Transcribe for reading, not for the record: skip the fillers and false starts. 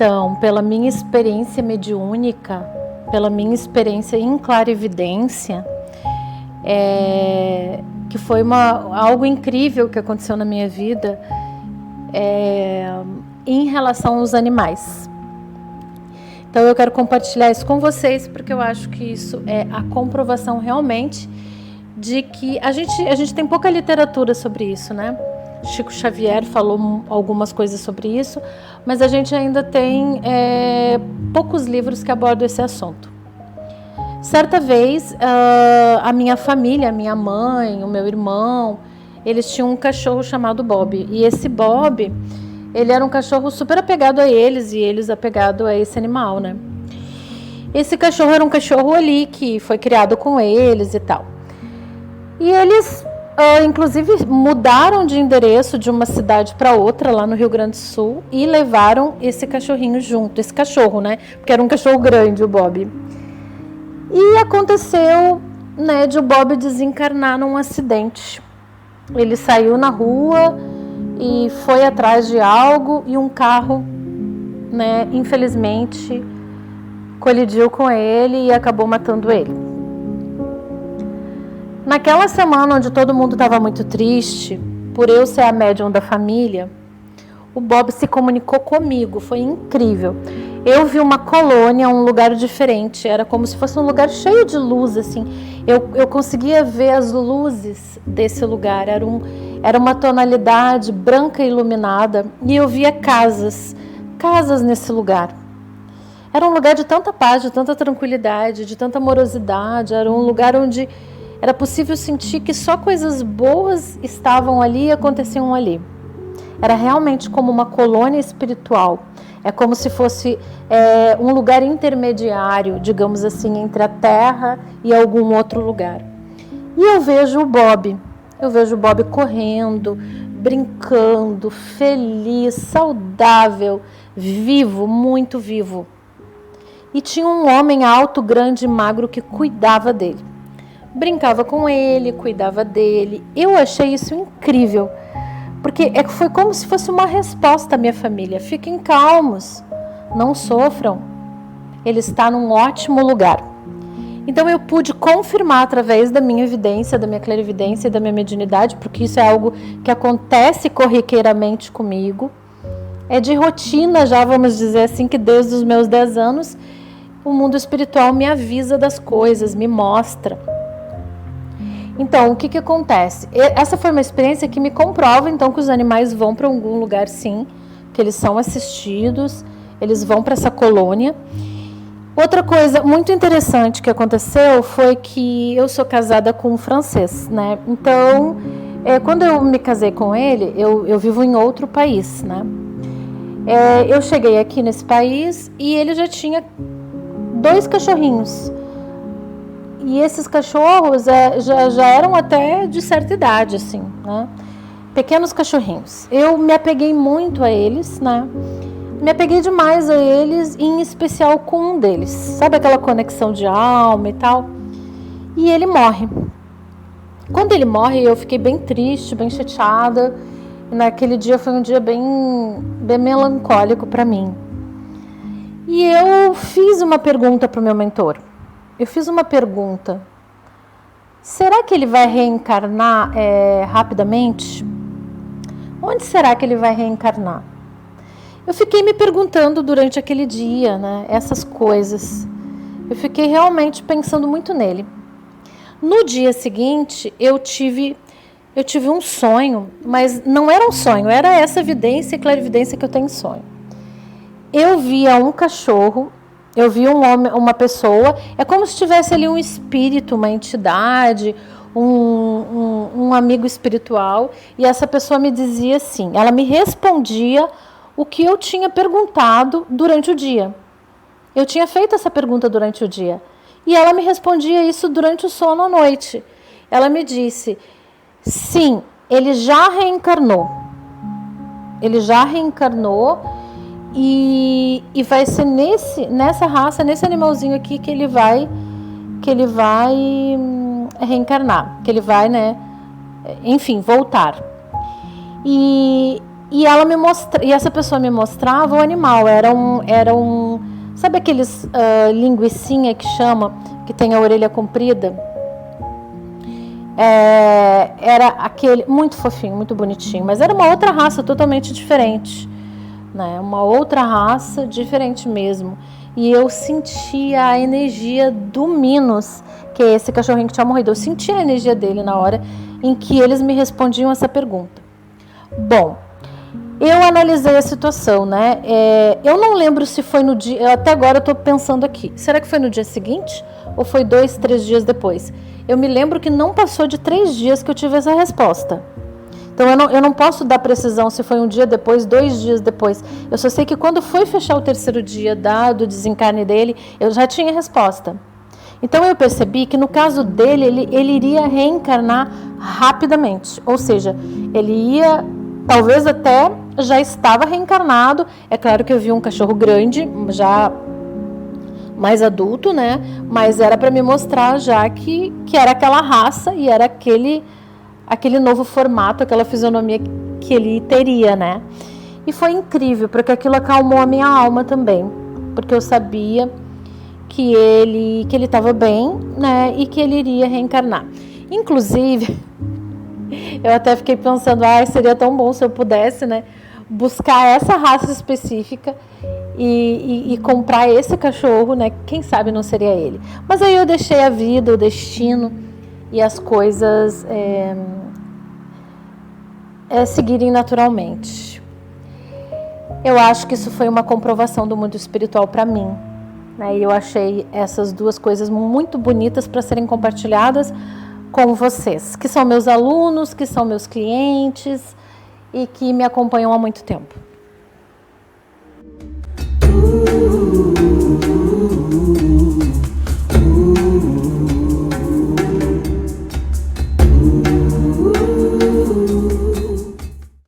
Então, pela minha experiência mediúnica, pela minha experiência em clarividência, que foi algo incrível que aconteceu na minha vida em relação aos animais. Então eu quero compartilhar isso com vocês, porque eu acho que isso é a comprovação realmente de que a gente tem pouca literatura sobre isso, né? Chico Xavier falou algumas coisas sobre isso, mas a gente ainda tem poucos livros que abordam esse assunto. Certa vez, a minha família, a minha mãe, o meu irmão, eles tinham um cachorro chamado Bob. E esse Bob, ele era um cachorro super apegado a eles e eles apegados a esse animal, né? Esse cachorro era um cachorro ali que foi criado com eles e tal. E eles, inclusive, mudaram de endereço de uma cidade para outra, lá no Rio Grande do Sul, e levaram esse cachorrinho junto, esse cachorro, né? Porque era um cachorro grande, o Bob. E aconteceu, né, de o Bob desencarnar num acidente. Ele saiu na rua e foi atrás de algo e um carro, né, infelizmente, colidiu com ele e acabou matando ele. Naquela semana onde todo mundo estava muito triste, por eu ser a médium da família, o Bob se comunicou comigo, foi incrível. Eu vi uma colônia, um lugar diferente, era como se fosse um lugar cheio de luz, assim. Eu conseguia ver as luzes desse lugar, era uma tonalidade branca e iluminada, e eu via casas nesse lugar. Era um lugar de tanta paz, de tanta tranquilidade, de tanta amorosidade, era um lugar onde era possível sentir que só coisas boas estavam ali e aconteciam ali. Era realmente como uma colônia espiritual. É como se fosse um lugar intermediário, digamos assim, entre a Terra e algum outro lugar. E eu vejo o Bob correndo, brincando, feliz, saudável, vivo, muito vivo. E tinha um homem alto, grande e magro que cuidava dele. Brincava com ele, cuidava dele. Eu achei isso incrível. Porque foi como se fosse uma resposta à minha família. Fiquem calmos, não sofram. Ele está num ótimo lugar. Então eu pude confirmar através da minha evidência, da minha clarividência e da minha mediunidade, porque isso é algo que acontece corriqueiramente comigo. É de rotina já, vamos dizer assim, que desde os meus 10 anos, o mundo espiritual me avisa das coisas, me mostra. Então, o que acontece? Essa foi uma experiência que me comprova, então, que os animais vão para algum lugar, sim, que eles são assistidos, eles vão para essa colônia. Outra coisa muito interessante que aconteceu foi que eu sou casada com um francês, né? Então, quando eu me casei com ele, eu vivo em outro país, né? Eu cheguei aqui nesse país e ele já tinha 2 cachorrinhos. E esses cachorros já eram até de certa idade, assim, né? Pequenos cachorrinhos. Eu me apeguei muito a eles, né? Me apeguei demais a eles, em especial com um deles. Sabe aquela conexão de alma e tal? E ele morre. Quando ele morre, eu fiquei bem triste, bem chateada. E naquele dia foi um dia bem melancólico para mim. E eu fiz uma pergunta para o meu mentor. Eu fiz uma pergunta. Será que ele vai reencarnar rapidamente? Onde será que ele vai reencarnar? Eu fiquei me perguntando durante aquele dia, né, essas coisas. Eu fiquei realmente pensando muito nele. No dia seguinte, eu tive um sonho, mas não era um sonho, era essa evidência e clarividência que eu tenho em sonho. Eu via um cachorro, eu vi um homem, uma pessoa, é como se tivesse ali um espírito, uma entidade, um amigo espiritual, e essa pessoa me dizia assim, ela me respondia o que eu tinha perguntado durante o dia. Eu tinha feito essa pergunta durante o dia, e ela me respondia isso durante o sono à noite. Ela me disse, sim, ele já reencarnou. Ele já reencarnou e vai ser nessa raça, nesse animalzinho aqui que ele vai reencarnar, que ele vai, né, enfim, voltar. E E e essa pessoa me mostrava o animal. Sabe aqueles linguicinha que chama, que tem a orelha comprida? Era aquele muito fofinho, muito bonitinho, mas era uma outra raça totalmente diferente, né? Uma outra raça diferente mesmo. E eu sentia a energia do Minos, que é esse cachorrinho que tinha morrido. Eu sentia a energia dele na hora em que eles me respondiam essa pergunta. Bom, eu analisei a situação, né? Eu não lembro se foi no dia... Até agora eu estou pensando aqui. Será que foi no dia seguinte? Ou foi 2, 3 dias depois? Eu me lembro que não passou de 3 dias que eu tive essa resposta. Então eu não posso dar precisão se foi um dia depois, 2 dias depois. Eu só sei que quando foi fechar o 3º dia do desencarne dele, eu já tinha resposta. Então eu percebi que no caso dele, ele iria reencarnar rapidamente. Ou seja, ele ia, talvez até já estava reencarnado. É claro que eu vi um cachorro grande, já mais adulto, né? Mas era para me mostrar já que era aquela raça e era aquele novo formato, aquela fisionomia que ele teria, né? E foi incrível, porque aquilo acalmou a minha alma também, porque eu sabia que ele estava bem, né? E que ele iria reencarnar. Inclusive, eu até fiquei pensando, seria tão bom se eu pudesse, né? Buscar essa raça específica e comprar esse cachorro, né? Quem sabe não seria ele. Mas aí eu deixei a vida, o destino e as coisas seguirem naturalmente. Eu acho que isso foi uma comprovação do mundo espiritual para mim, né? E eu achei essas 2 coisas muito bonitas para serem compartilhadas com vocês, que são meus alunos, que são meus clientes e que me acompanham há muito tempo.